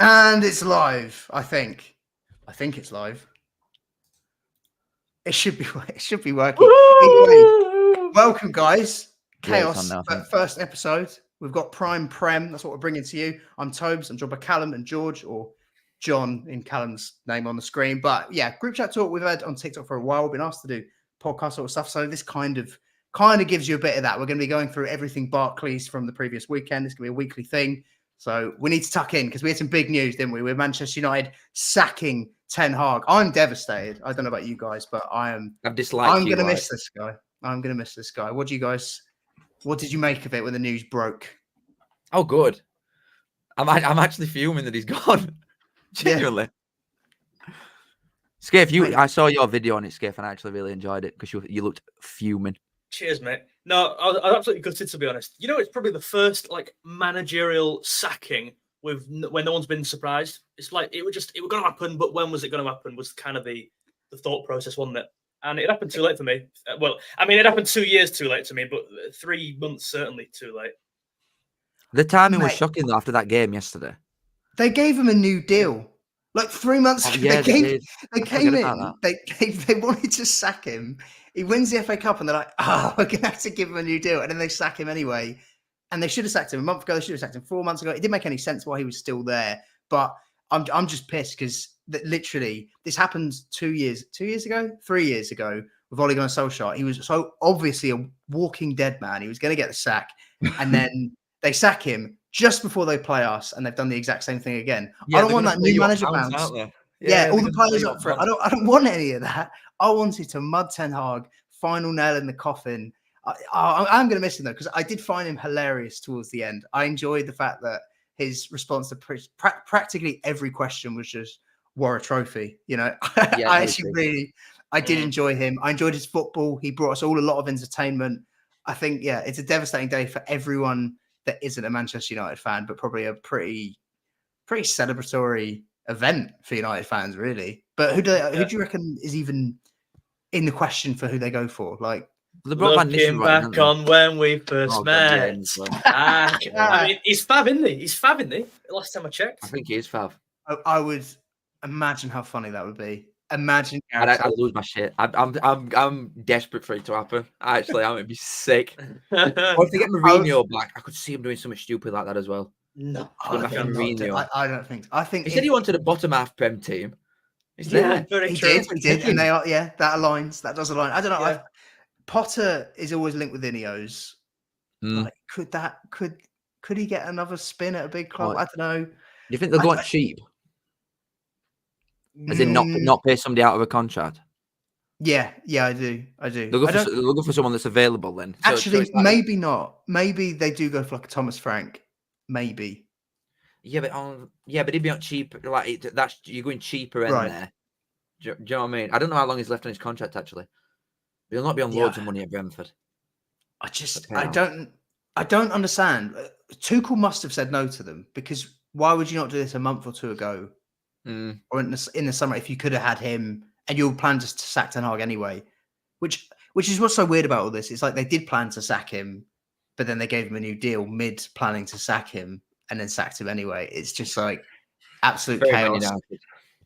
And it's live, I think. I think it's live. It should be working. Anyway, welcome, guys. Chaos, first episode. We've got Prime Prem. That's what we're bringing to you. I'm Tobes. I'm joined by Callum and George, or John in Callum's name on the screen. But yeah, group chat talk we've had on TikTok for a while. We've been asked to do podcast sort of stuff. So this kind of gives you a bit of that. We're going to be going through everything Barclays from the previous weekend. It's going to be a weekly thing. So we need to tuck in because we had some big news, didn't we? With Manchester United sacking Ten Hag. I'm devastated. I don't know about you guys, but I'm going to miss this guy. I'm going to miss this guy. What did you make of it when the news broke? Oh, good. I'm actually fuming that he's gone. Genuinely. Yeah. Scaife, I saw your video on it, Scaife, and I actually really enjoyed it because you looked fuming. Cheers, mate. No, I was absolutely gutted, to be honest. You know, it's probably the first managerial sacking when no one's been surprised. It's like it was going to happen, but when was it going to happen? Was kind of the thought process, wasn't it? And it happened too late for me. Well, I mean, it happened 2 years too late to me, but 3 months certainly too late. The timing was shocking after that game yesterday. They gave him a new deal. Like 3 months ago, yeah, they came in. They wanted to sack him. He wins the FA Cup, and they're like, "Oh, we're gonna have to give him a new deal." And then they sack him anyway. And they should have sacked him a month ago. They should have sacked him 4 months ago. It didn't make any sense why he was still there. But I'm just pissed because literally this happened 3 years ago with Ole Gunnar Solskjaer. He was so obviously a walking dead man. He was going to get the sack, and then they sack him just before they play us, and they've done the exact same thing again. Yeah, I don't want that new manager bounce. Yeah, all the players up for it. I don't want any of that. I wanted to mud Ten Hag, final nail in the coffin. I'm going to miss him though because I did find him hilarious towards the end. I enjoyed the fact that his response to practically every question was just "War a trophy." You know, I did enjoy him. I enjoyed his football. He brought us all a lot of entertainment. I think, yeah, it's a devastating day for everyone that isn't a Manchester United fan, but probably a pretty celebratory event for United fans, really. But who do you reckon is even in the question for who they go for? Like, looking back on when we first met. I mean, he's fab, isn't he? He's fab, isn't he? Last time I checked. I think he is fab. I would imagine how funny that would be. Imagine. I'd lose my shit. I'm desperate for it to happen. Actually, I'm gonna be sick. Or if they get Mourinho back, I could see him doing something stupid like that as well. No, I don't think so. I think he said he wanted a bottom half Prem team. He did, and they are. Yeah, that aligns. That does align. I don't know. Yeah. Potter is always linked with Ineos. Like, could he get another spin at a big club? I don't know. Do you think they'll go on cheap? As in not pay somebody out of a contract? Yeah, I do. They'll go for someone that's available then. Actually, maybe not. Maybe they do go for like a Thomas Frank. Maybe. Yeah, but he'd be on cheap. Like you're going cheaper in there. Do you know what I mean? I don't know how long he's left on his contract actually. He'll not be on loads of money at Brentford. I don't understand. Tuchel must have said no to them because why would you not do this a month or two ago, or in the summer if you could have had him and you planned to sack Ten Hag anyway? Which is what's so weird about all this. It's like they did plan to sack him, but then they gave him a new deal mid planning to sack him and then sacked him anyway. It's just like absolute chaos.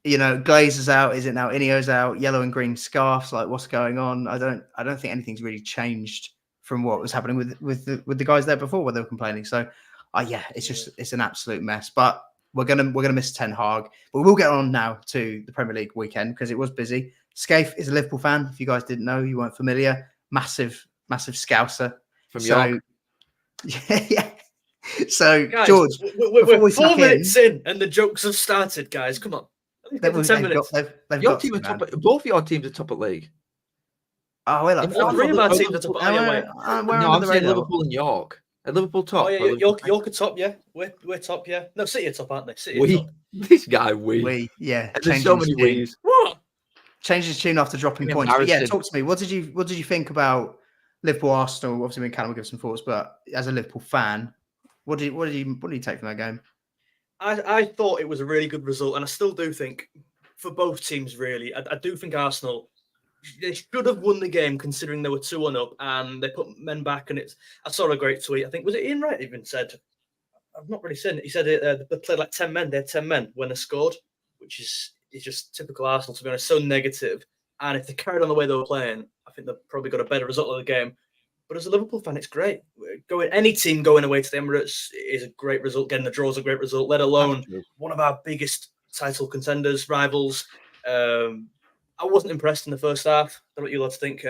You know, Glazer's out. Is it now? Ineos out. Yellow and green scarves. Like, what's going on? I don't think anything's really changed from what was happening with the guys there before where they were complaining. So, it's an absolute mess. But we're gonna miss Ten Hag. But we'll get on now to the Premier League weekend because it was busy. Scaife is a Liverpool fan. If you guys didn't know, you weren't familiar. Massive Scouser from York. Yeah. So, guys, George, we're 4 minutes in and the jokes have started, guys. Come on. They've 10 minutes. Your team both of your teams are top of league. Oh, well, three of our teams are top. I'm saying Liverpool and York. Are Liverpool top? Oh, yeah, York are top, yeah. We're top, yeah. No, City are top, aren't they? City are top. This guy, we. Yeah. There's so many we's. What? Changed his tune after dropping points. But yeah, talk to me. What did you think about Liverpool, Arsenal? Obviously, me and Callum will give some thoughts, but as a Liverpool fan, what do you take from that game? I thought it was a really good result, and I still do think for both teams, really. I do think Arsenal, they should have won the game considering they were 2-1 up and they put men back. And I saw a great tweet. I think, was it Ian Wright even said, I've not really seen it. He said they played like 10 men. They had 10 men when they scored, which is just typical Arsenal, to be honest, so negative. And if they carried on the way they were playing, I think they've probably got a better result of the game. But as a Liverpool fan, it's great. Any team going away to the Emirates is a great result. Getting the draw is a great result, let alone one of our biggest title contenders, rivals. I wasn't impressed in the first half. I don't know what you lads think.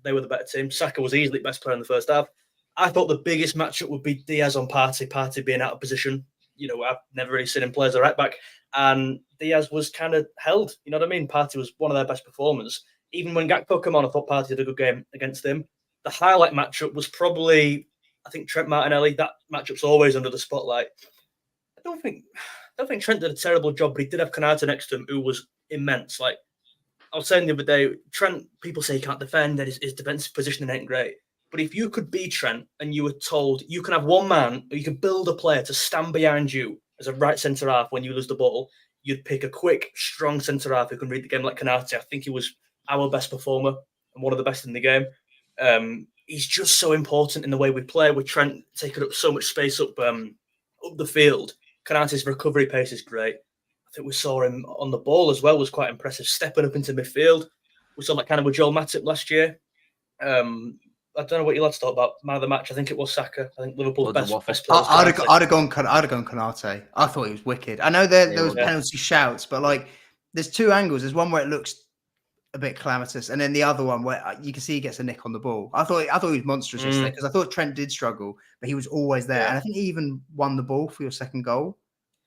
They were the better team. Saka was easily best player in the first half. I thought the biggest matchup would be Diaz on Partey being out of position. I've never really seen him play as a right back. And Diaz was kind of held. You know what I mean? Partey was one of their best performers. Even when Gakpo came on, I thought Partey did a good game against him. The highlight matchup was probably, I think, Trent Martinelli. That matchup's always under the spotlight. I don't think Trent did a terrible job, but he did have Konate next to him, who was immense. Like I was saying the other day, Trent, people say he can't defend, and his defensive positioning ain't great. But if you could be Trent and you were told you can have one man, or you can build a player to stand behind you as a right centre half when you lose the ball, you'd pick a quick, strong centre half who can read the game like Konate. I think he was our best performer and one of the best in the game. He's just so important in the way we play, with Trent taking up so much space up the field. Konate's recovery pace is great. I think we saw him on the ball as well, was quite impressive, stepping up into midfield. We saw that kind of with Joel Matip last year. I don't know what you lads thought about man of the match. I think it was Saka. I think Liverpool's best player. I'd have gone Konate. I thought he was wicked. I know there was penalty shouts, but like there's two angles. There's one where it looks a bit calamitous, and then the other one where you can see he gets a nick on the ball. I thought he was monstrous yesterday, because I thought Trent did struggle, but he was always there. And I think he even won the ball for your second goal,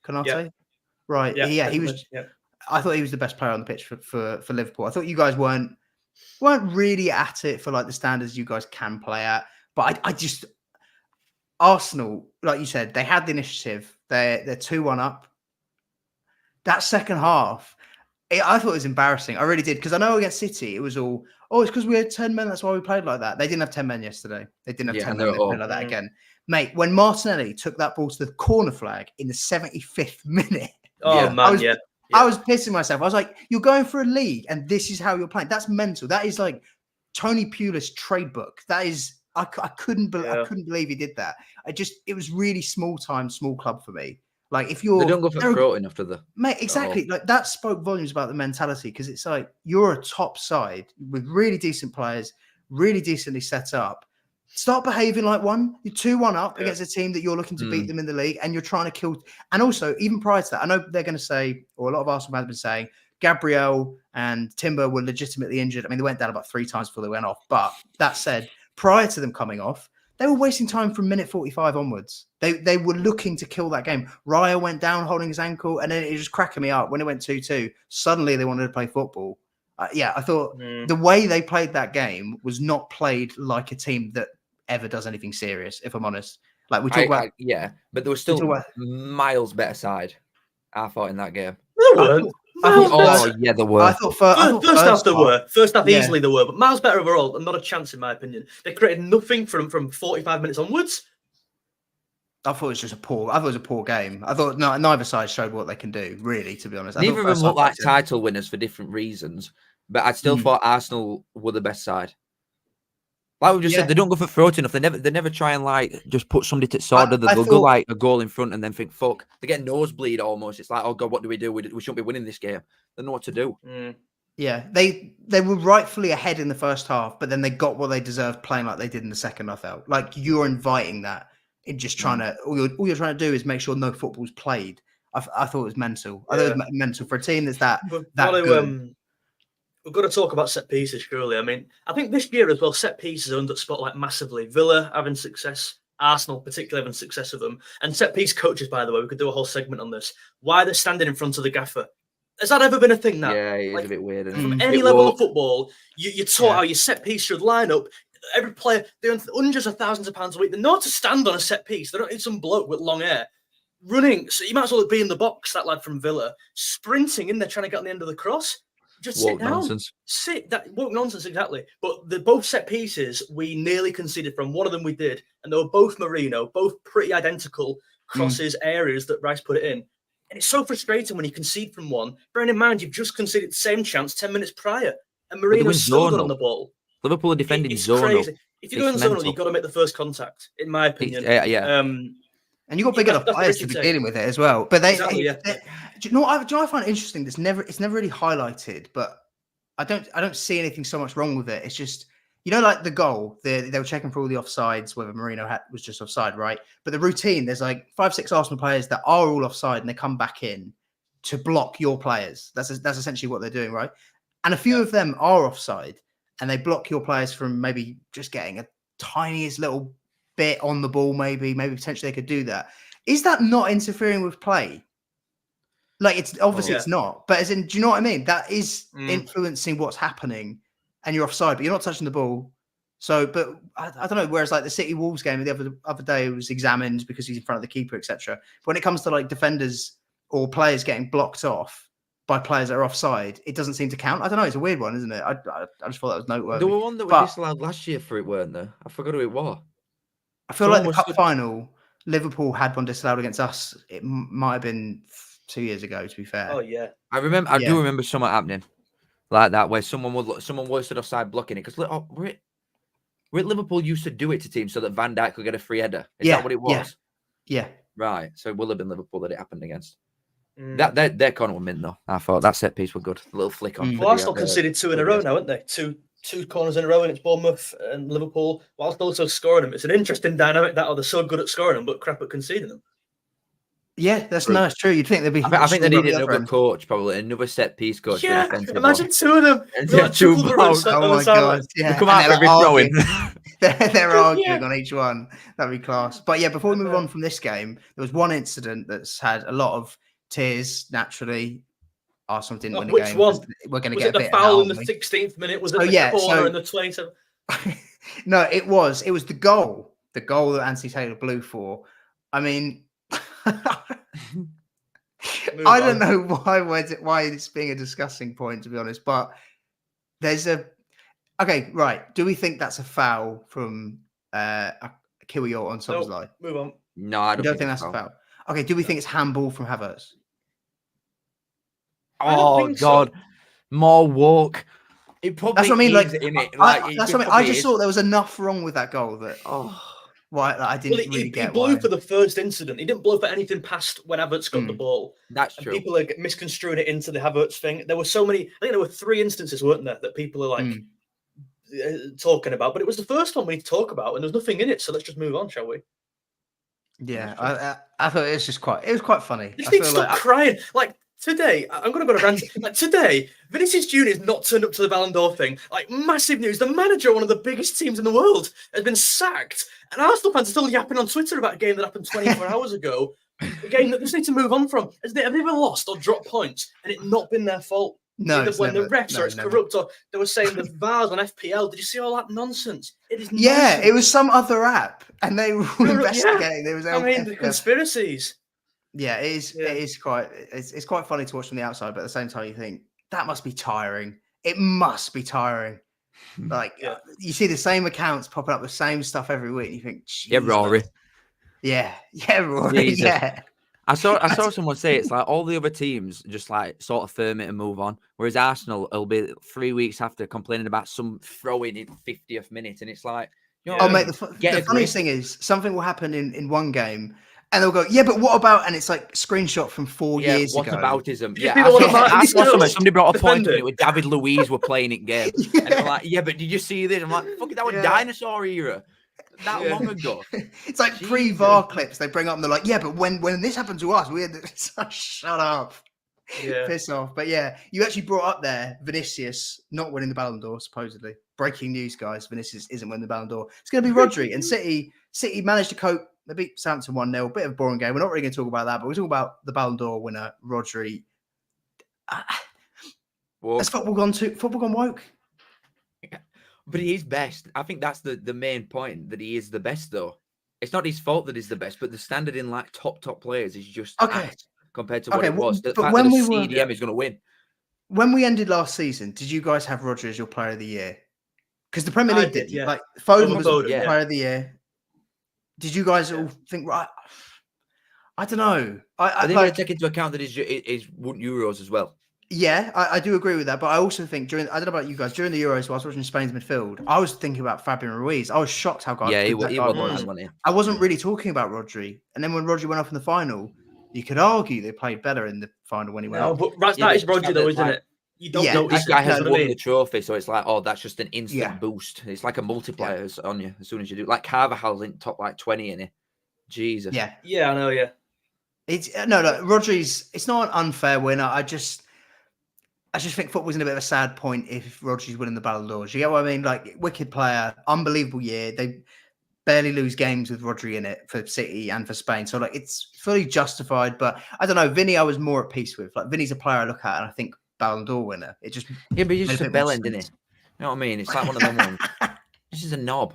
Konate. Yeah. Right? Yeah, he was. Yeah. I thought he was the best player on the pitch for Liverpool. I thought you guys weren't really at it for like the standards you guys can play at, but I just Arsenal, like you said, they had the initiative. They're 2-1 up. That second half, I thought it was embarrassing. I really did, because I know against City it was all, it's because we had 10 men, that's why we played like that. They didn't have 10 men yesterday. They didn't have 10 men. They played like that again. Mate, when Martinelli took that ball to the corner flag in the 75th minute, I was pissing myself. I was like, you're going for a league and this is how you're playing. That's mental. That is like Tony Pulis trade book. That is, I couldn't believe he did that. It was really small club for me. Like if you're, they don't go for floating after the mate, exactly. Like that spoke volumes about the mentality, because it's like you're a top side with really decent players, really decently set up. Start behaving like one. You're 2-1 up against a team that you're looking to beat them in the league, and you're trying to kill. And also, even prior to that, I know they're going to say, or a lot of Arsenal fans have been saying, Gabriel and Timber were legitimately injured. I mean, they went down about 3 times before they went off. But that said, prior to them coming off, they were wasting time from minute 45 onwards. They were looking to kill that game. Raya went down holding his ankle, and then it was just cracking me up. When it went 2-2, suddenly they wanted to play football. I thought the way they played that game was not played like a team that ever does anything serious, if I'm honest. Like we talk about, but there was still miles better side. I thought in that game. There weren't. There were. I thought first half there were. First half easily there were, but miles better overall. Not a chance in my opinion. They created nothing from 45 minutes onwards. I thought it was just a poor game. I thought neither side showed what they can do, really, to be honest. Neither of them looked like title winners for different reasons, but I still thought Arsenal were the best side. Like we just said, they don't go for throat enough. They never try and like just put somebody to sort of. They'll go like a goal in front and then think, fuck. They get nosebleed almost. It's like, oh God, what do? We shouldn't be winning this game. They know what to do. Yeah, they were rightfully ahead in the first half, but then they got what they deserved playing like they did in the second. I felt like you're inviting that in just trying to. All you're trying to do is make sure no football's played. I thought it was mental. I thought it was mental for a team that's that good. We've got to talk about set pieces, surely. I mean, I think this year as well, set pieces are under the spotlight massively. Villa having success, Arsenal particularly having success with them. And set piece coaches, by the way, we could do a whole segment on this. Why they're standing in front of the gaffer. Has that ever been a thing now? Yeah, it is a bit weird. From any level of football, you're taught how your set piece should line up. Every player, they earn hundreds of thousands of pounds a week. They know how to stand on a set piece. They don't need some bloke with long hair running. So you might as well be in the box, that lad from Villa, sprinting in there trying to get on the end of the cross. Just sit down. Nonsense. Woke nonsense, exactly. But the both set pieces we nearly conceded from. One of them we did, and they were both Marino, both pretty identical crosses, areas that Rice put it in. And it's so frustrating when you concede from one. Bearing in mind, you've just conceded the same chance 10 minutes prior, and Marino's still got on the ball. Liverpool are defending it's zonal. Crazy. If you're going zonal, you've got to make the first contact, in my opinion. And you got big enough that's players to be dealing with it as well. But they, Exactly, yeah. do you know what I find interesting? It's never really highlighted, but I don't see anything so much wrong with it. It's just, like the goal, they were checking for all the offsides, whether Marino was just offside, right? But the routine, there's like 5-6 Arsenal players that are all offside and they come back in to block your players. That's essentially what they're doing, right? And a few of them are offside and they block your players from maybe just getting a tiniest little bit on the ball, maybe potentially they could do that. Is that not interfering with play? Like, it's obviously it's not, but as in, do you know what I mean? That is influencing what's happening, and you're offside, but you're not touching the ball. So, but I don't know. Whereas like the City Wolves game the other day was examined because he's in front of the keeper, etc. But when it comes to like defenders or players getting blocked off by players that are offside, it doesn't seem to count. I don't know. It's a weird one, isn't it? I just thought that was noteworthy. There were one that was disallowed last year for it, weren't there? I forgot who it was. I feel like the cup final, Liverpool had one disallowed against us. It might have been 2 years ago, to be fair. Oh yeah, I do remember something happening like that, where someone was stood offside blocking it, because we're at Liverpool used to do it to teams so that Van Dijk could get a free header. Is that what it was? Yeah. Right. So it will have been Liverpool that it happened against. That their corner were mint though. I thought that set piece was good. A little flick on. Well, Arsenal conceded 2 in a row now, haven't they? Two corners in a row, and it's Bournemouth and Liverpool, whilst also scoring them. It's an interesting dynamic that they're so good at scoring them, but crap at conceding them. Yeah, that's true. You'd think they'd be. I think they needed another coach, probably another set piece coach. Yeah, imagine 2 of them. Like 2 balls. Oh my god! Yeah, come out every throwing. They're arguing on each one. That'd be class. But yeah, before we move on from this game, there was one incident that's had a lot of tears. Naturally, Arsenal didn't win the game. Which one? We're going to Was get it a the bit foul in the 16th minute? Was it the corner in the 27th? No, it was the goal. The goal that Anthony Taylor blew for. I mean, I don't know why it's being a discussing point, to be honest. But there's okay, right. Do we think that's a foul from Kiwior on Szoboszlai? Move on. No, I don't think that's a foul. Okay, do we think it's handball from Havertz? Oh God, so. More walk. It probably that's what I mean. Like, in it. That's what I mean. I just thought there was enough wrong with that goal that I didn't really get. He blew for the first incident. He didn't blow for anything past when Havertz got the ball. That's true. People are misconstruing it into the Havertz thing. There were so many. I think there were 3 instances, weren't there, that people are like talking about. But it was the first one we need to talk about, and there's nothing in it. So let's just move on, shall we? Yeah, I thought it was quite funny. You just need to stop crying. Like today, I'm going to go to rant. Like today, Vinicius Junior's not turned up to the Ballon d'Or thing. Like massive news. The manager of one of the biggest teams in the world has been sacked. And Arsenal fans are still yapping on Twitter about a game that happened 24 hours ago. A game that they just need to move on from. Have they ever lost or dropped points and it not been their fault? No, either when the refs or it's corrupt, or they were saying the VARs on FPL. Did you see all that nonsense? It is nonsense. Yeah, it was some other app, and they were investigating. There was the conspiracies. Yeah, it is. Yeah. It's quite funny to watch from the outside, but at the same time, you think that must be tiring. It must be tiring. Like you see the same accounts popping up the same stuff every week. And you think, yeah, Rory. Yeah, Rory. Jesus. Yeah. I saw someone say it's like all the other teams just like sort of firm it and move on, whereas Arsenal will be 3 weeks after complaining about some throwing in 50th minute, and it's like, mate, the funniest thing is something will happen in one game, and they'll go, yeah, but what about? And it's like screenshot from 4 years ago. Whataboutism? Yeah, I saw somebody brought a point on it where David Luiz were playing it game, and they're like, yeah, but did you see this? I'm like, fuck it, that was dinosaur era. That long ago. It's like pre-VAR clips they bring up and they're like, yeah, but when this happened to us, we had to shut up. Yeah. Piss off. But yeah, you actually brought up there Vinicius not winning the Ballon d'Or, supposedly. Breaking news, guys. Vinicius isn't winning the Ballon d'Or. It's going to be Rodri. And City managed to cope. They beat Southampton 1-0. Bit of a boring game. We're not really going to talk about that, but we're talking about the Ballon d'Or winner, Rodri. Has football gone woke? But he is best. I think that's the main point, that he is the best, though. It's not his fault that he's the best, but the standard in like top players is just compared to what it was. The fact that the CDM is going to win. When we ended last season, did you guys have Rodri as your player of the year? Because the Premier League did. Yeah. Like Foden was player of the year. Did you guys all think, right? I don't know. I think we take into account that he's won Euros as well. Yeah, I do agree with that, but I also think I don't know about you guys, during the Euros, while I was watching Spain's midfield, I was thinking about Fabian Ruiz. I was shocked how good that guy was was. mad, wasn't he? I wasn't really talking about Rodri, and then when Rodri went off in the final, you could argue they played better in the final when he went No, off. but that is Rodri, though, isn't it? You don't notice This guy it, has you know won what I the mean? trophy, so it's like, oh, that's just an instant boost. It's like a multiplier on you as soon as you do. Like Carvajal's in top like 20 in it. Jesus. Yeah, I know. Yeah, it's Rodri's. It's not an unfair winner. I just think football's in a bit of a sad point if Rodri's winning the Ballon d'Or. You get what I mean? Like, wicked player, unbelievable year. They barely lose games with Rodri in it for City and for Spain. So, like, it's fully justified. But I don't know. Vinny, I was more at peace with. Like, Vinny's a player I look at and I think Ballon d'Or winner. It just but he's just a bellend, isn't he? You know what I mean? It's like one of them ones. This is a knob.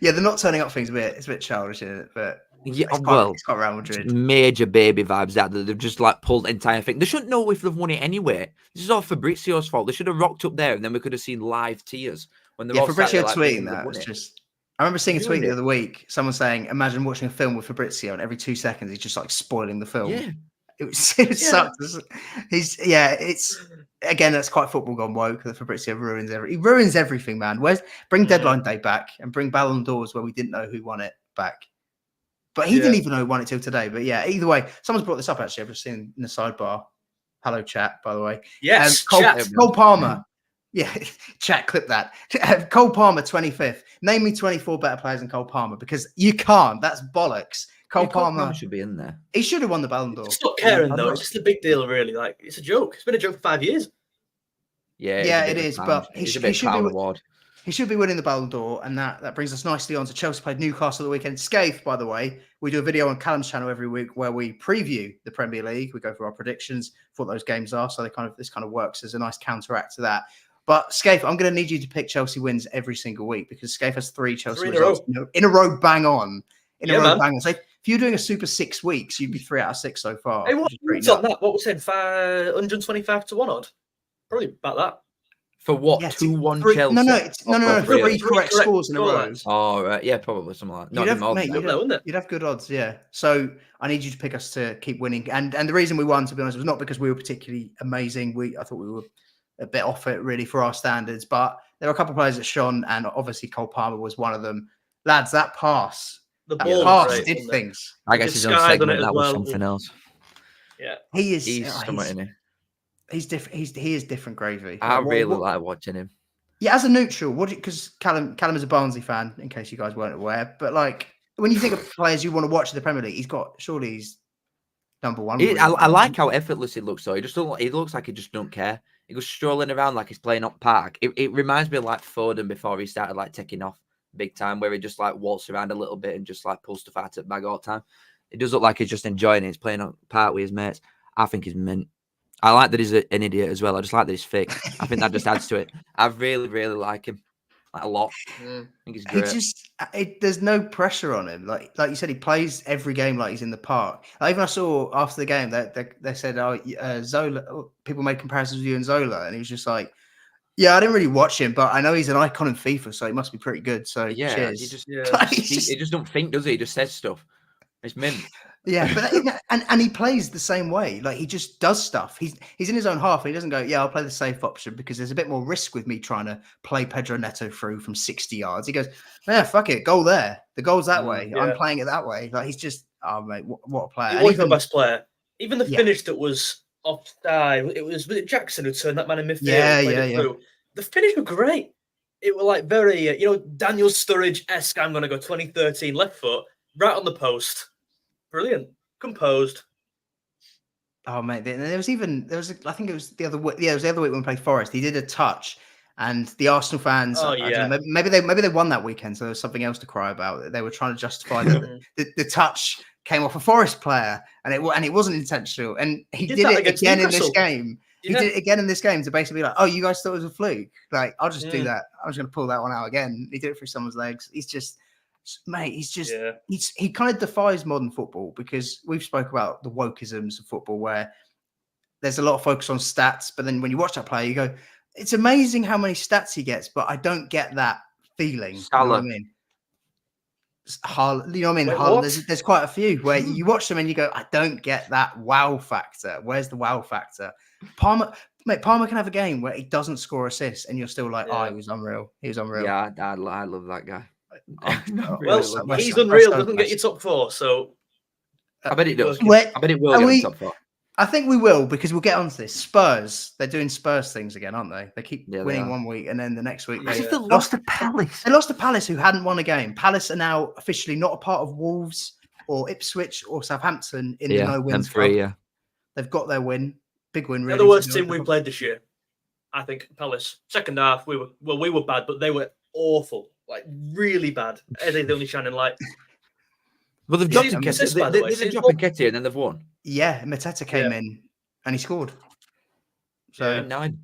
Yeah, the not turning up thing's it's a bit childish, isn't it? But yeah, it's quite Real Madrid. Major baby vibes that they've just like pulled the entire thing. They shouldn't know if they've won it anyway. This is all Fabrizio's fault. They should have rocked up there and then we could have seen live tears when they're all Fabrizio like, tweeting that was just. I remember seeing a tweet the other week. Someone saying, "Imagine watching a film with Fabrizio, and every 2 seconds he's just like spoiling the film." Yeah, it sucked. It's again that's quite football gone woke. That Fabrizio ruins everything, man. Bring deadline day back and bring Ballon d'Ors where we didn't know who won it back. But he didn't even know who won it till today. But yeah, either way, someone's brought this up actually. I've just seen in the sidebar. Hello, chat. By the way, yes, Cole Palmer. Yeah, chat, clip that. Cole Palmer, 25th. Name me 24 better players than Cole Palmer because you can't. That's bollocks. Cole Palmer should be in there. He should have won the Ballon d'Or. Stop caring though. It's just a big deal, really. Like, it's a joke. It's been a joke for 5 years. Yeah, it is. But he should award. He should be winning the Ballon d'Or, and that brings us nicely on to Chelsea played Newcastle the weekend. Scaife, by the way, we do a video on Callum's channel every week where we preview the Premier League. We go through our predictions for what those games are. So this kind of works as a nice counteract to that. But Scaife, I'm going to need you to pick Chelsea wins every single week because Scaife has 3 Chelsea results in a row, bang on. Bang on. So if you're doing a super 6 weeks, you'd be 3 out of 6 so far. Hey, what's on that? What was saying? 125 to 1 odd. Probably about that. For what? 2-1 Chelsea? No. 3 correct scores in a row. Oh, right. Yeah, probably something like that. You'd have good odds, yeah. So I need you to pick us to keep winning. And the reason we won, to be honest, was not because we were particularly amazing. I thought we were a bit off it, really, for our standards. But there were a couple of players that shone, and obviously Cole Palmer was one of them. Lads, that pass. The ball did things. I guess his own segment, that was something else. Yeah. He's different. He is different gravy. I really like watching him. Yeah, as a neutral, because Callum is a Barnsley fan, in case you guys weren't aware. But like, when you think of players you want to watch in the Premier League, he's number one. I like how effortless it looks. Though he looks like he just don't care. He goes strolling around like he's playing up park. It reminds me of like Foden before he started like taking off big time, where he just like walks around a little bit and just like pulls stuff out of the bag all the time. It does look like he's just enjoying it. He's playing up park with his mates. I think he's mint. I like that he's an idiot as well. I just like that he's fake. I think that just adds to it. I really, really like him. Like a lot. I think he's great. There's no pressure on him. Like you said, he plays every game like he's in the park. Even I saw after the game that they said, Zola. People made comparisons with you and Zola, and he was just like, "Yeah, I didn't really watch him, but I know he's an icon in FIFA, so he must be pretty good." So yeah, cheers. He just don't think, does he? He just says stuff. It's mint. Yeah, but and he plays the same way. Like he just does stuff. He's in his own half, and he doesn't go, "Yeah, I'll play the safe option because there's a bit more risk with me trying to play Pedro Neto through from 60 yards." He goes, "Yeah, fuck it, goal there. The goal's that way. Yeah. I'm playing it that way." Like he's just, oh mate, what a player! He was the best player. Even the finish that was offside. Was it Jackson who turned that man in midfield? Yeah. The finish was great. It was like very, Daniel Sturridge-esque. I'm going to go 2013 left foot right on the post. Brilliant, composed. Oh mate, I think it was the other week. Yeah, it was the other week when we played Forest. He did a touch, and the Arsenal fans. Oh yeah. Maybe they won that weekend, so there was something else to cry about. They were trying to justify that the touch came off a Forest player, and it wasn't intentional. And he did it again in this game. He did it again in this game to basically be like, "Oh, you guys thought it was a fluke? Like, I'll just do that. I'm just going to pull that one out again." He did it through someone's legs. He's just. Mate, he kind of defies modern football because we've spoke about the wokeisms of football where there's a lot of focus on stats, but then when you watch that player, you go, it's amazing how many stats he gets, but I don't get that feeling. Salah. You know what I mean? Haaland, you know what I mean? Wait, Haaland, what? there's quite a few where you watch them and you go, I don't get that wow factor. Where's the wow factor? Palmer can have a game where he doesn't score assists and you're still like, oh, he was unreal. He was unreal. Yeah, I love that guy. Well, he's unreal. Doesn't get you top 4, so I bet it does. working. I bet it will get him top 4. I think we will, because we'll get onto this. Spurs, they're doing Spurs things again, aren't they? They keep winning one week and then the next week they lost to Palace. They lost to Palace, who hadn't won a game. Palace are now officially not a part of Wolves or Ipswich or Southampton in the no wins club. Yeah. They've got their win, big win. Really, they're the worst team we played this year. I think Palace. Second half, we were bad, but they were awful, like really bad. They're the only shining light. Well, they've dropped Nketiah. They've dropped Nketiah and then they've won. Yeah, Mateta came in and he scored. So 9.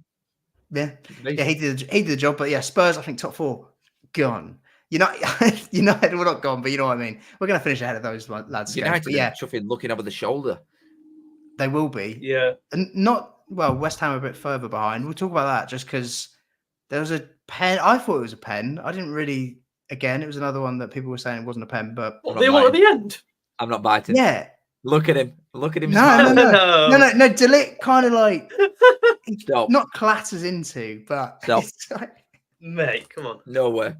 Yeah, he did the job. But yeah, Spurs, I think top 4 gone. United, we're not gone, but you know what I mean. We're going to finish ahead of those lads. United, chuffing, looking over the shoulder. They will be. Yeah, and West Ham a bit further behind. We'll talk about that just because there was a pen. I thought it was a pen. I didn't really. Again, it was another one that people were saying it wasn't a pen, but they won at the end. I'm not biting. Yeah. Look at him. Look at him. No. De Ligt kind of like not clatters into, but mate, come on. No way.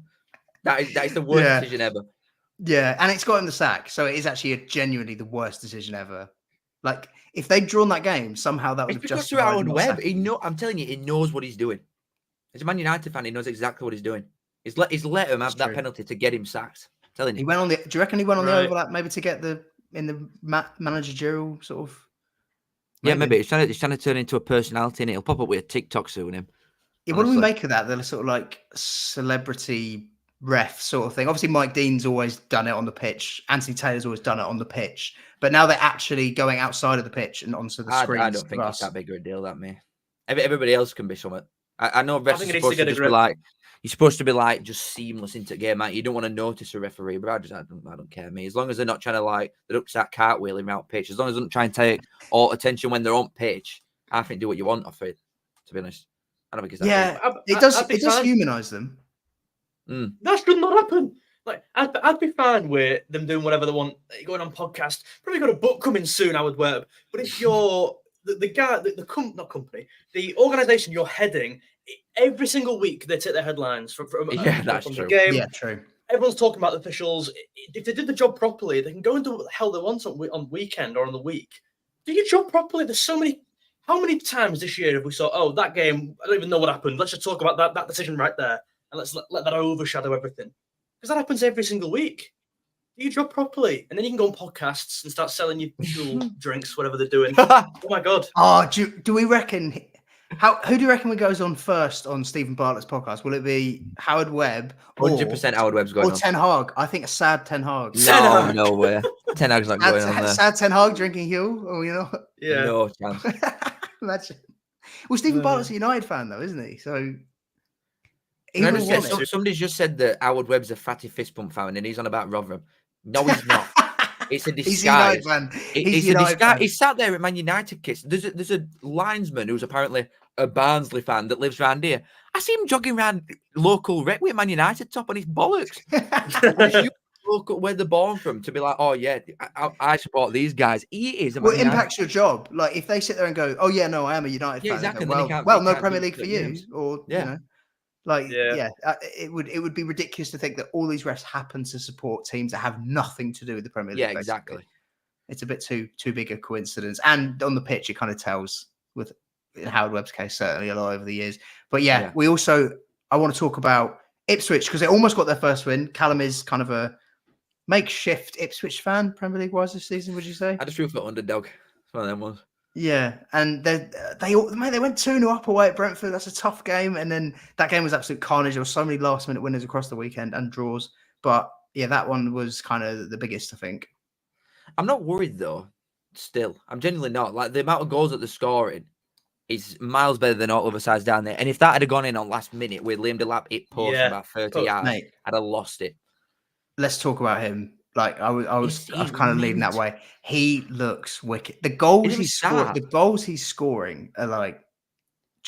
That is the worst decision ever. Yeah, and it's got him the sack, so it is actually genuinely the worst decision ever. Like if they'd drawn that game, somehow that would have just. Howard Webb. I'm telling you, he knows what he's doing. As a Man United fan, he knows exactly what he's doing. He's let him have that penalty to get him sacked. I'm telling you. He went on the. Do you reckon he went on the overlap maybe to get in the managerial sort of? Yeah, maybe he's trying to turn into a personality, and he'll pop up with a TikTok soon. Him. Yeah, what do we make of that? They're sort of like celebrity ref sort of thing. Obviously, Mike Dean's always done it on the pitch. Anthony Taylor's always done it on the pitch. But now they're actually going outside of the pitch and onto the screen. I don't think it's that big of a deal, that me. Everybody else can be something. I know refs are supposed to just be like, you're supposed to be like just seamless into the game, mate. You don't want to notice a referee, but I don't care, me. As long as they're not trying to like, they don't start cartwheeling around pitch. As long as they don't try and take all attention when they're on pitch, I think do what you want off it. To be honest, I don't think it's that big. It does humanise them. That should not happen. Like I'd be fine with them doing whatever they want, going on podcast. Probably got a book coming soon, Howard Webb. But if you're the guy, the organisation you're heading, every single week they take their headlines from that's from true. the game. Yeah, true. Everyone's talking about the officials. If they did the job properly, they can go and do what the hell they want on weekend or on the week. Do your job properly. There's so many. How many times this year have we saw? Oh, that game. I don't even know what happened. Let's just talk about that decision right there, and let's let that overshadow everything. Because that happens every single week. Do your job properly. And then you can go on podcasts and start selling your drinks, whatever they're doing. Oh, my God. Oh, do we reckon... Who do you reckon goes on first on Stephen Bartlett's podcast? Will it be Howard Webb? 100% Howard Webb's going on. Or Ten Hag? I think a sad Ten Hag. No way. Ten Hag's not going on there. Sad Ten Hag drinking Huel? Or, Yeah. No chance. Imagine. Well, Stephen Bartlett's a United fan, though, isn't he? So... Somebody's just said that Howard Webb's a fatty fist pump fan and he's on about Rotherham. No, he's not. It's a disguise. He's a disguise. He's sat there at Man United kits. There's a linesman who's apparently a Barnsley fan that lives around here. I see him jogging around local rec with Man United top on his bollocks. Look at where they're born from to be like, oh yeah, I support these guys. He is. Well, it impacts your job. Like if they sit there and go, oh yeah, no, I am a United fan. Exactly. Go, well, no Premier League for you, or it would be ridiculous to think that all these refs happen to support teams that have nothing to do with the Premier League. Yeah, exactly. It's a bit too big a coincidence. And on the pitch, it kind of tells with in Howard Webb's case, certainly a lot over the years. But I want to talk about Ipswich because they almost got their first win. Callum is kind of a makeshift Ipswich fan, Premier League wise this season, would you say? I just feel for underdog. It's one of them ones. Yeah, and they went 2-0 up away at Brentford. That's a tough game, and then that game was absolute carnage. There were so many last minute winners across the weekend and draws, but that one was kind of the biggest, I think. I'm not worried though. Still, I'm genuinely not. Like the amount of goals that they're scoring is miles better than all other sides down there. And if that had gone in on last minute with Liam Delap hit post about 30 yards, mate, I'd have lost it. Let's talk about him. Like I was kind of leading that way. He looks wicked. The goals he's scoring are like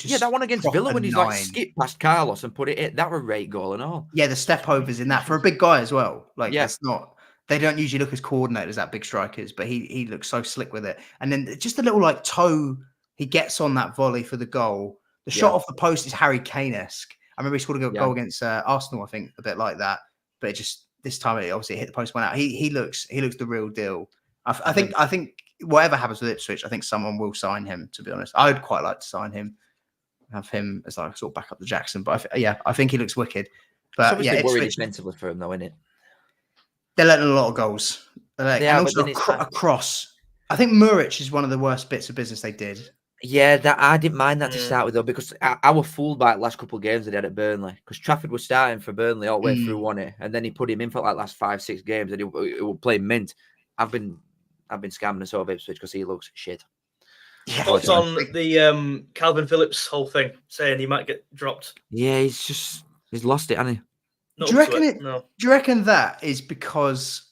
Just that one against proper Villa when he's 9. skipped past Carlos and put it in. That were a great goal and all. Yeah, the step overs in that for a big guy as well. Like, Yeah. that's not. They don't usually look as coordinated as that big strikers, but he looks so slick with it. And then just a little like toe he gets on that volley for the goal. The shot off the post is Harry Kane-esque. I remember he scored a goal against Arsenal, I think, a bit like that. But it just this time it obviously hit the post, went out. He looks the real deal. I think whatever happens with Ipswich, I think someone will sign him. To be honest, I would quite like to sign him, have him as like sort of back up to Jackson. But I think he looks wicked. But it's obviously worried defensively for him, though, isn't it? They're letting a lot of goals. And also across. I think Muric is one of the worst bits of business they did. Yeah, that I didn't mind that to start with, though, because I was fooled by the last couple of games they had at Burnley. Because Trafford was starting for Burnley all the way through, wasn't it? And then he put him in for like last 5-6 games, and he would play mint. I've been scamming us over Ipswich because he looks shit. Yeah, thoughts on the Calvin Phillips whole thing, saying he might get dropped? Yeah, he's lost it, hasn't he? Do you reckon that is because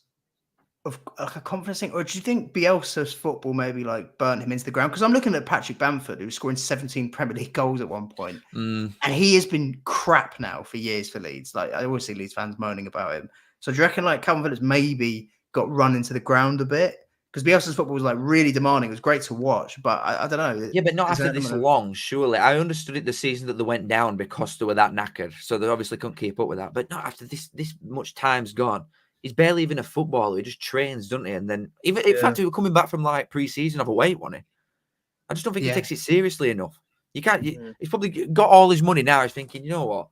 of like a confidence thing, or do you think Bielsa's football maybe like burnt him into the ground? Because I'm looking at Patrick Bamford, who was scoring 17 Premier League goals at one point, and he has been crap now for years for Leeds. Like, I always see Leeds fans moaning about him. So do you reckon like Calvin Phillips maybe got run into the ground a bit? Because Bielsa's football was like really demanding. It was great to watch, but I don't know. Yeah, but not after this long, surely. I understood it the season that they went down because they were that knackered. So they obviously couldn't keep up with that. But not after this much time's gone. He's barely even a footballer. He just trains, doesn't he? And then, even in fact, he was coming back from like pre-season of a weight, wasn't he? I just don't think he takes it seriously enough. You can't. He's probably got all his money now. He's thinking, you know what?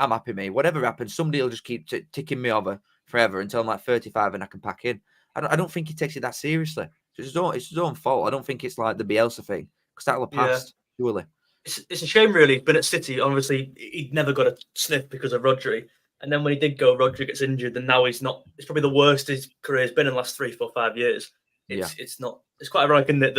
I'm happy, mate. Whatever happens, somebody will just keep ticking me over forever until I'm like 35 and I can pack in. I don't think he takes it that seriously. It's his own fault. I don't think it's like the Bielsa thing because that'll have passed, surely. It's a shame, really. He's been at City. Obviously, he'd never got a sniff because of Rodri. And then when he did go, Rodri gets injured, and now he's not. It's probably the worst his career's been in the last 3, 4, 5 years. It's not. It's quite ironic in that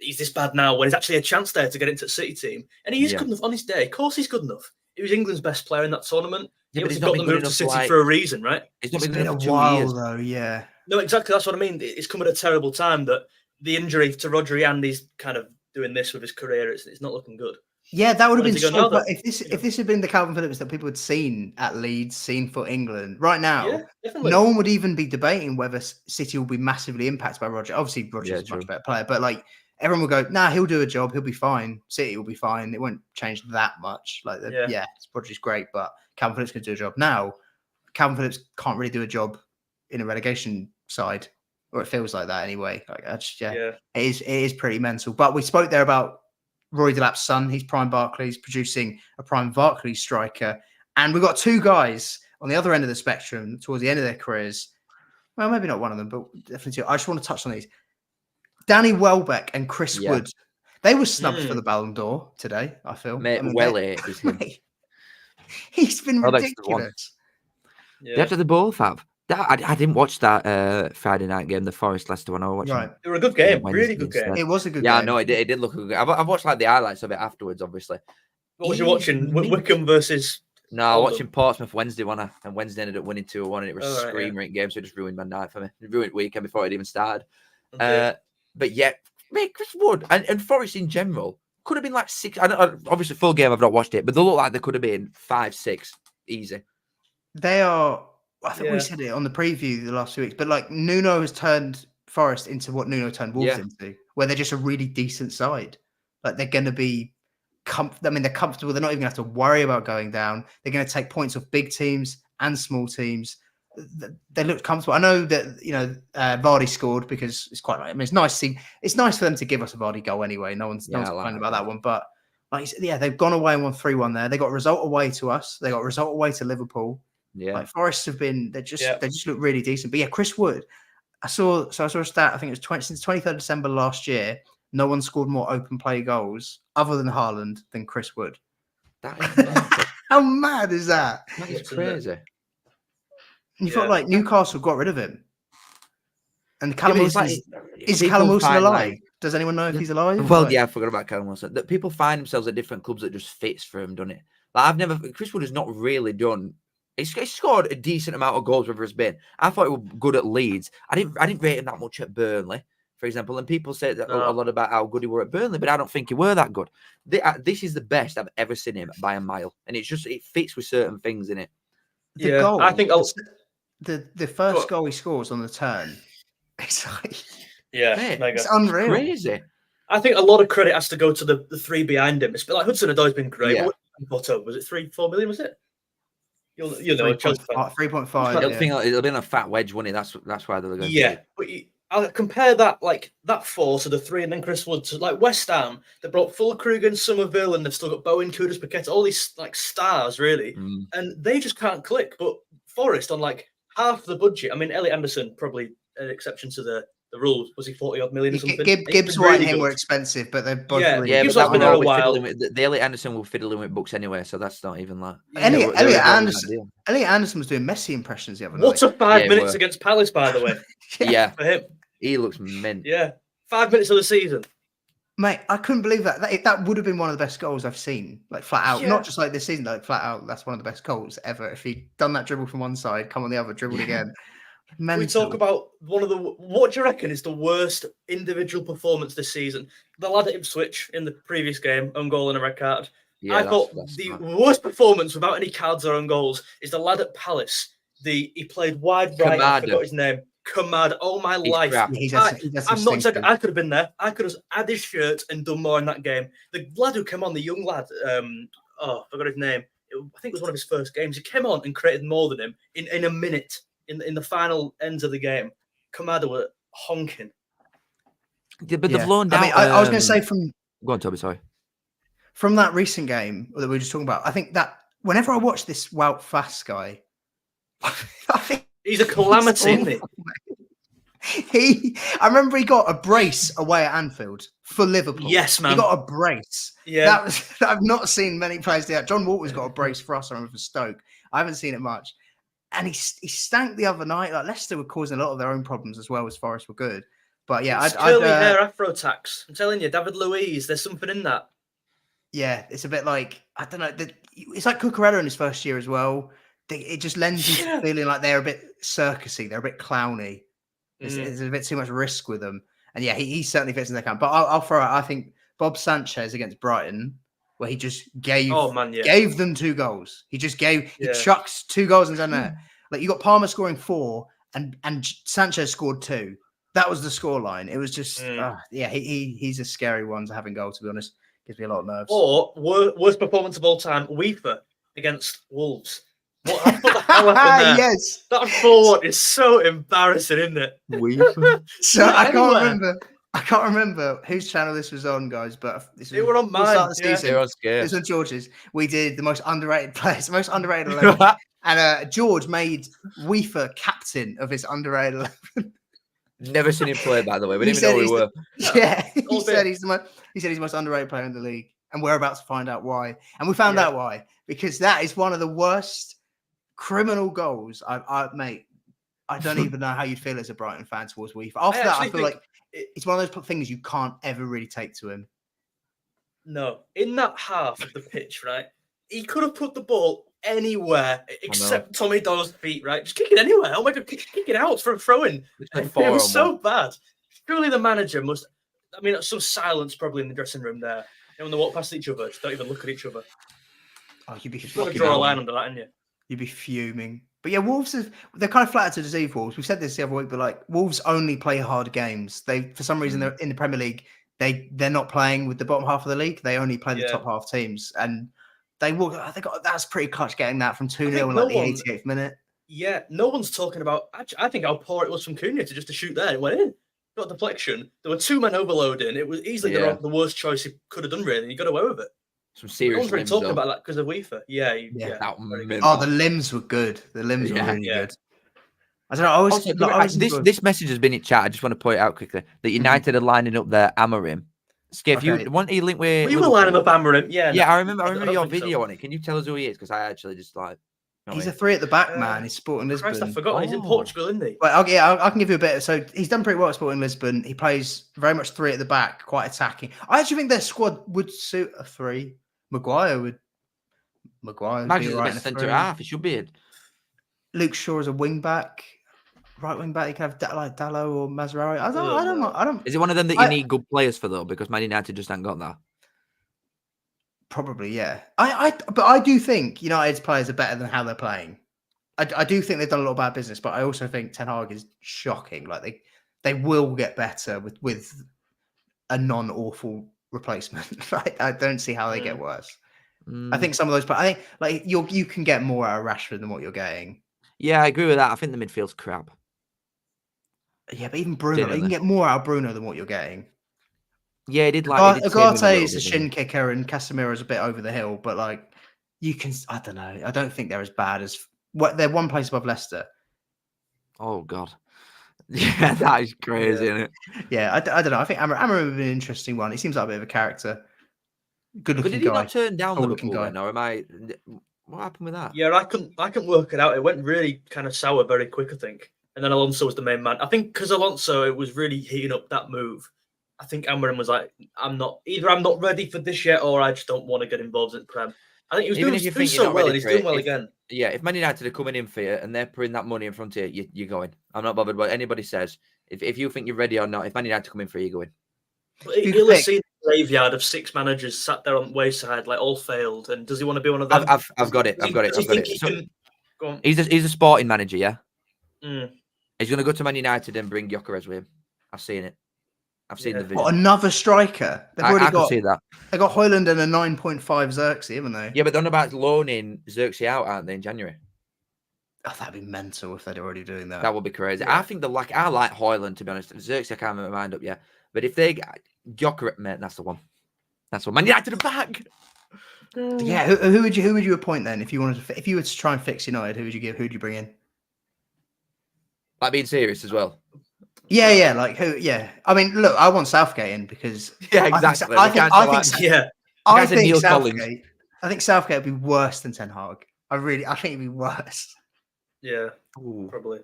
he's this bad now when there's actually a chance there to get into the City team, and he is good enough on his day. Of course, he's good enough. He was England's best player in that tournament. Yeah, he's got the move to City for a reason, right? It's not been a while though. Yeah. No, exactly. That's what I mean. It's come at a terrible time that the injury to Rodri and he's kind of doing this with his career. It's not looking good. Yeah, that would have been so. But if this had been the Calvin Phillips that people had seen at Leeds, seen for England right now, no one would even be debating whether City will be massively impacted by Rodri. Obviously, Rodri's a much better player, but like everyone will go, nah, he'll do a job, he'll be fine. City will be fine. It won't change that much. Like, Rodri's great, but Calvin Phillips can do a job. Now, Calvin Phillips can't really do a job in a relegation side, or it feels like that anyway. Like, it is pretty mental. But we spoke there about Rory Delap's son. He's Prime Barclays, producing a Prime Barclays striker. And we've got 2 guys on the other end of the spectrum towards the end of their careers. Well, maybe not one of them, but definitely 2. I just want to touch on these. Danny Welbeck and Chris Wood. They were snubbed for the Ballon d'Or today, I feel. Mate, he's been ridiculous. They have to the both have. I didn't watch that Friday night game, the Forest Leicester one. I watched it. They were a good game, really good game. It was a good game. Yeah, no, it did look good. I've watched like the highlights of it afterwards, obviously. What was you watching? Wickham versus... No, I was watching Portsmouth Wednesday, wasn't I? And Wednesday ended up winning 2-1, and it was a screamer game, so it just ruined my night for me. It ruined weekend before it even started. Okay. But yeah, mate, Chris Wood and Forest in general could have been like 6. Obviously, full game, I've not watched it, but they look like they could have been 5, 6, easy. They are... I think we said it on the preview the last few weeks, but like Nuno has turned Forest into what Nuno turned Wolves into, where they're just a really decent side. Like they're going to be, they're comfortable. They're not even going to have to worry about going down. They're going to take points off big teams and small teams. They look comfortable. I know that Vardy scored because it's quite. I mean, it's nice. It's nice for them to give us a Vardy goal anyway. No one's complaining about that one, but they've gone away and won 3-1 there. They got a result away to us. They got a result away to Liverpool. Yeah, like Forest have been. They just look really decent. But yeah, Chris Wood. I saw a stat. I think it was since 23rd December last year. No one scored more open play goals other than Haaland than Chris Wood. That is how mad is that? That is crazy. You thought like Newcastle got rid of him, and Callum Wilson is Callum Wilson alive? Does anyone know if he's alive? Well, I forgot about Callum Wilson. That people find themselves at different clubs that just fits for him, doesn't it? Like Chris Wood has not really done. He scored a decent amount of goals, whatever it's been. I thought he was good at Leeds. I didn't rate him that much at Burnley. for example. And people say that a lot about how good he were at Burnley, but I don't think he were that good. This is the best I've ever seen him by a mile, and it fits with certain things in it. The goal, I think the first goal he scores on the turn, it's like, it's unreal, crazy. I think a lot of credit has to go to the three behind him. It's like Hudson-Odoi's been great. Yeah. Was it 3-4 million? Was it? You'll know 3.5. It'll be on a fat wedge, won't it? That's why they're going. Yeah, but I'll compare that that 4 to the 3, and then Chris Wood to like West Ham. They brought Fulkrug, Somerville, and they've still got Bowen, Kudus, Paqueta, all these like stars really, and they just can't click. But Forest on like half the budget. I mean, Elliot Anderson probably an exception to the rules. Was he 40-odd million or something? Gibbs White and him were expensive, but they're both but Gibbs White's been there a while. The Elliot Anderson will fiddle in with books anyway, so that's not even like Elliot Anderson was doing Messi impressions the other night. What a 5 minutes against Palace, by the way. Yeah, for him, he looks mint. Yeah, 5 minutes of the season. Mate, I couldn't believe that. That would have been one of the best goals I've seen, like flat out. Not just like this season, like flat out. That's one of the best goals ever. If he'd done that dribble from one side, come on the other, dribbled again. Mental. We talk about what do you reckon is the worst individual performance this season? The lad at Ipswich in the previous game, own goal and a red card. Yeah, I thought the worst performance without any cards or own goals is the lad at Palace. He played wide right. I forgot his name. Kamad. Oh my life! I'm not saying I could have been there. I could have had his shirt and done more in that game. The lad who came on, the young lad. I forgot his name. I think it was one of his first games. He came on and created more than him in a minute. In the final ends of the game, Kamada were honking. Yeah, but they've loaned out. I mean, I was going to say from. Go on, Toby. Sorry. From that recent game that we were just talking about, I think that whenever I watch this Wout Fass guy, I think he's a calamity, isn't he? I remember he got a brace away at Anfield for Liverpool. Yes, man. He got a brace. Yeah, I've not seen many players do that. John Walker's got a brace for us. I remember for Stoke. I haven't seen it much. And he stank the other night. Like Leicester were causing a lot of their own problems as well as Forest were good. But yeah, curly hair Afro tax. I'm telling you, David Luiz. There's something in that. Yeah, it's a bit like I don't know. It's like Cucurella in his first year as well. It just lends you to feeling like they're a bit circusy. They're a bit clowny. There's a bit too much risk with them. And yeah, he certainly fits in their camp. But I'll throw out. I think Bob Sanchez against Brighton, where he just gave them 2 goals. He just he chucks 2 goals in there. Like you got Palmer scoring 4 and Sanchez scored 2. That was the scoreline. It was just he's a scary one to have in goal, to be honest. Gives me a lot of nerves. Or worst performance of all time, Weaver against Wolves. What the hell happened there? Yes. That forward is so embarrassing, isn't it? Weaver. So I can't remember whose channel this was on, guys, but they were on mine. They were scared. This was George's. We did the most underrated players, most underrated 11. And George made Weaver captain of his underrated 11. Never seen him play, by the way. We didn't even know who we were. Yeah, he said he's the most underrated player in the league, and we're about to find out why. And we found out why, because that is one of the worst criminal goals mate. I don't even know how you'd feel as a Brighton fan towards Weaver. After that, I feel like it's one of those things you can't ever really take to him. No, in that half of the pitch, right? He could have put the ball anywhere except Tommy Doyle's feet, right? Just kick it anywhere. Oh my God, kick it out for a throw-in. It was so bad. Surely the manager must. I mean, some silence probably in the dressing room there. And when they walk past each other, just don't even look at each other. Oh, you'd be fucking draw a line under that, hadn't you? You'd be fuming. But yeah, Wolves they're kind of flattered to deceive Wolves. We've said this the other week, but like Wolves only play hard games. They, for some reason, they're in the Premier League. They're not playing with the bottom half of the league. They only play the top half teams, and that's pretty clutch getting that from 2-0 in like the 88th minute. Yeah, no one's talking about. I think how poor it was from Cunha to just shoot there. It went in. Got deflection. There were 2 men overloading. It was easily the worst choice he could have done. Really, he got away with it. Some serious. No one's really talking about that because of Weaver. Yeah. The limbs were good. The limbs were really good. I don't know. This message has been in chat. I just want to point it out quickly that United are lining up their Amarim. Scaife, you want to link with? You were lining up Amarim, yeah. I remember your video on it. Can you tell us who he is? Because I actually just like. He's a 3 at the back man. He's Sporting Lisbon. Christ, I forgot. He's in Portugal, isn't he? Well, I can give you a bit. So he's done pretty well at Sporting Lisbon. He plays very much 3 at the back, quite attacking. I actually think their squad would suit a 3. Maguire would be right in a 3. Centre half. He should be in. Luke Shaw as a wing back. right wing back. You could have like Dallo or Mazraoui. I don't. Is it one of them that you need good players for though? Because Man United just ain't got that. Probably, yeah. But I do think United's players are better than how they're playing. I do think they've done a lot of bad business, but I also think Ten Hag is shocking. Like they will get better with a non-awful replacement. Right? I don't see how they get worse. I think some of those, but I think like you can get more out of Rashford than what you're getting. Yeah, I agree with that. I think the midfield's crap. Yeah, but even Bruno, you can get more out of Bruno than what you're getting. Yeah, he did like Ugarte is a shin kicker and Casemiro's a bit over the hill, but like you can, I don't know. I don't think they're as bad as they're one place above Leicester. Oh God, yeah, that is crazy, isn't it? Yeah, I don't know. I think Amram would be an interesting one. He seems like a bit of a character. Good looking guy. But did he not turn down Liverpool guy? then, or am I? What happened with that? Yeah, I couldn't work it out. It went really kind of sour very quick, I think. And then Alonso was the main man. I think because Alonso, it was really heating up that move. I think Amram was like, I'm not ready for this yet, or I just don't want to get involved in Prem. I think he was doing so well, and he's doing well again. Yeah, if Man United are coming in for you and they're putting that money in front of you, you're going. I'm not bothered what anybody says. If you think you're ready or not, if Man United come in for you, you're going. But he'll have seen the graveyard of 6 managers sat there on the wayside, like all failed. And does he want to be one of them? I've got it. So, he's a sporting manager, yeah? He's going to go to Man United and bring Gyökeres with him. I've seen it. I've seen the video. What, another striker? They've already got. See that. They got Højlund and a 9.5 Xerxes, haven't they? Yeah, but they're on about loaning Xerxes out, aren't they, in January? Oh, that'd be mental if they're already doing that. That would be crazy. Yeah. I like Højlund, to be honest. Xerxes, I can't make my mind up yet. But if they Gyökeres, mate, that's the one. That's what Man United are back. Yeah, who would you appoint then if you wanted to? If you were to try and fix United, who would you give? Who would you bring in? Like being serious as well. Yeah, like who? Yeah, I mean, look, I want Southgate in because exactly. I think Southgate would be worse than Ten Hag. I think it'd be worse. Yeah, probably.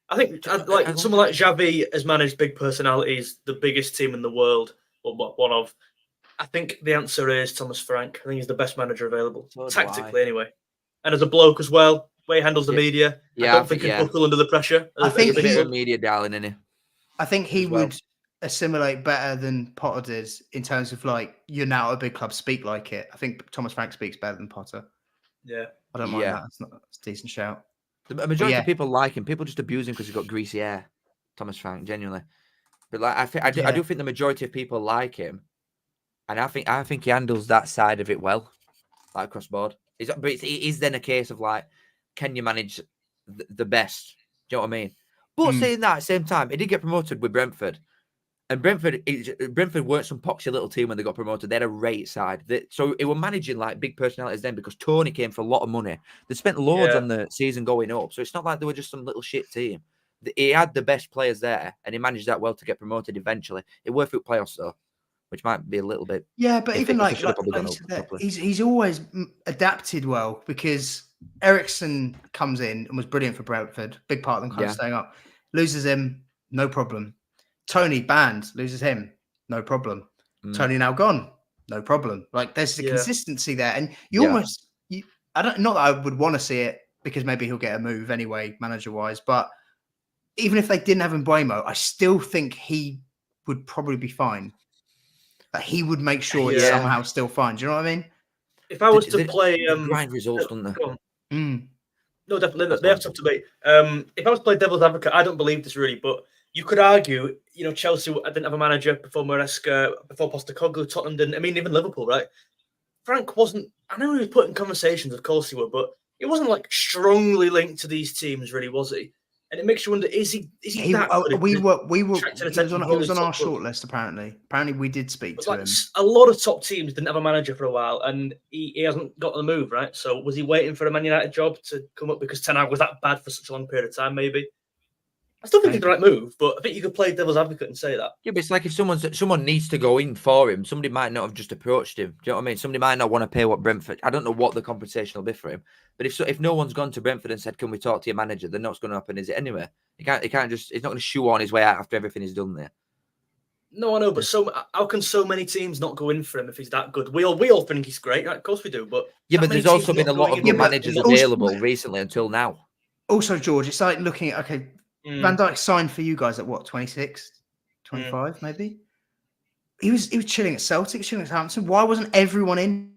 I think like someone like Xavi has managed big personalities, the biggest team in the world, or one of. I think the answer is Thomas Frank. I think he's the best manager available, tactically anyway, and as a bloke as well. Way he handles the media. I don't think he'd buckle under the pressure. I think he's a media darling, isn't he? I think he would assimilate better than Potter did in terms of like, you're now at a big club, speak like it. I think Thomas Frank speaks better than Potter. Yeah. I don't mind that. It's a decent shout. The majority of people like him. People just abuse him because he's got greasy hair. Thomas Frank, genuinely. But like, I do think the majority of people like him. And I think he handles that side of it well, like across board. But it is then a case of like, can you manage the best? Do you know what I mean? But saying that at the same time, he did get promoted with Brentford. And Brentford weren't some poxy little team when they got promoted. They had a rate side. So they were managing like big personalities then because Tony came for a lot of money. They spent loads on the season going up. So it's not like they were just some little shit team. He had the best players there and he managed that well to get promoted eventually. It worked through playoffs though, which might be a little bit. Yeah, but even like he's always adapted well because Ericsson comes in and was brilliant for Brentford. Big part of them kind of staying up. Loses him, no problem. Tony banned, loses him, no problem. Tony now gone, no problem. Like there's a consistency there, and I don't. Not that I would want to see it because maybe he'll get a move anyway, manager wise. But even if they didn't have Mbeumo, I still think he would probably be fine. That he would make sure it's somehow still fine. Do you know what I mean? If I was to play, grind results, don't they? No, definitely. They have to be. If I was to play devil's advocate, I don't believe this really, but you could argue, Chelsea didn't have a manager before Maresca, before Postecoglou, Tottenham didn't. I mean, even Liverpool, right? Frank wasn't. I know he was put in conversations, of course he would, but he wasn't like strongly linked to these teams, really, was he? And it makes you wonder: is he that good? We were. He was on our shortlist. Apparently, we did speak to him. A lot of top teams didn't have a manager for a while, and he hasn't got the move, right? So was he waiting for a Man United job to come up because Ten Hag was that bad for such a long period of time? Maybe. I still think it's the right move, but I think you could play devil's advocate and say that. Yeah, but it's like if someone needs to go in for him, somebody might not have just approached him. Do you know what I mean? Somebody might not want to pay what Brentford. I don't know what the compensation will be for him, but if no one's gone to Brentford and said, "Can we talk to your manager?" then that's going to happen, is it? Anyway, he can't just. He's not going to shoe on his way out after everything he's done there. No, I know, but how can so many teams not go in for him if he's that good? We all think he's great, right? Of course we do, but but there's also been a lot of good managers available recently until now. Also, George, it's like looking at Van Dijk signed for you guys at what, 26, 25 maybe? He was chilling at Celtic, chilling at Southampton. Why wasn't everyone in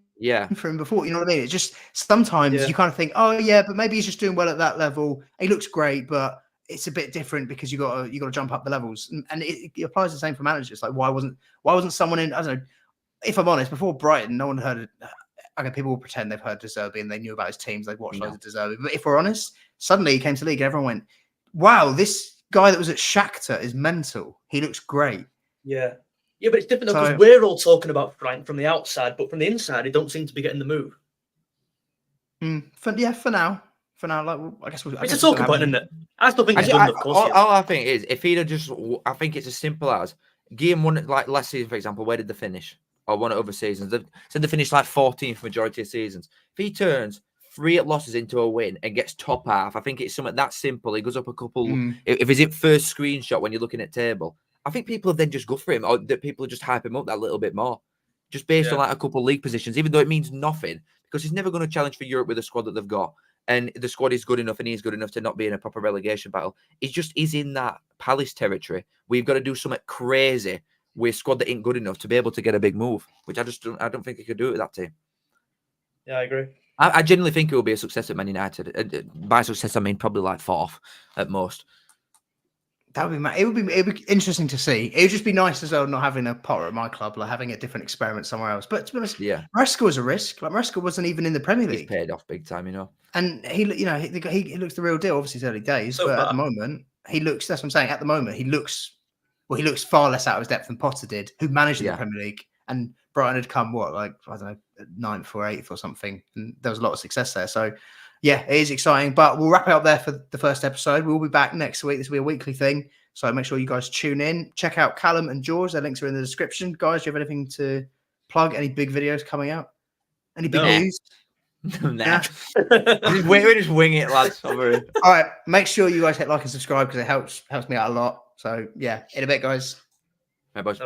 for him before? You know what I mean? It's just sometimes you kind of think, oh yeah, but maybe he's just doing well at that level. He looks great, but it's a bit different because you got to jump up the levels, and it applies the same for managers. Like why wasn't someone in? I don't know. If I'm honest, before Brighton, no one heard. Okay, people will pretend they've heard De Zerbi and they knew about his teams. They've watched loads of De Zerbi. But if we're honest, suddenly he came to the league and everyone went, wow, this guy that was at Shakhtar is mental. He looks great. Yeah. Yeah, but it's different though, because we're all talking about Frank from the outside, but from the inside, he don't seem to be getting the move. For now. Like, I guess it's a talking point, isn't it? I still think he's done, of course. All I think is, if he'd have just, I think it's as simple as, game one, like last season, for example, where did they finish? Or one of other seasons. They finished like 14th majority of seasons. If he turns 3 losses into a win and gets top half, I think it's something that simple. He goes up a couple. If he's in first screenshot when you're looking at table, I think people have then just go for him, or that people just hype him up that little bit more, just based on like a couple league positions, even though it means nothing, because he's never going to challenge for Europe with the squad that they've got. And the squad is good enough, and he's good enough to not be in a proper relegation battle. He's in that Palace territory. We've got to do something crazy with a squad that ain't good enough to be able to get a big move, which I don't think he could do it with that team. Yeah, I agree. I genuinely think it will be a success at Man United. By success, I mean probably like 4th at most. That would be. It would be interesting to see. It would just be nice as well not having a Potter at my club, like having a different experiment somewhere else. But to be honest, Maresca was a risk. Like Maresca wasn't even in the Premier League. He's paid off big time, you know. And he looks the real deal. Obviously, it's early days, but at the moment, he looks. That's what I'm saying. At the moment, he looks far less out of his depth than Potter did, who managed in the Premier League. And Brighton had come I don't know, 9th or 8th or something, and there was a lot of success there. So. Yeah, it is exciting, but we'll wrap it up there for the first episode. We'll be back next week. This will be a weekly thing, so make sure you guys tune in. Check out Callum and George. Their links are in the description. Guys, do you have anything to plug? Any big videos coming out? Any big news? Nah. We just wing it, lads. All right, make sure you guys hit like and subscribe because it helps me out a lot. So yeah, in a bit, guys. Bye, boys.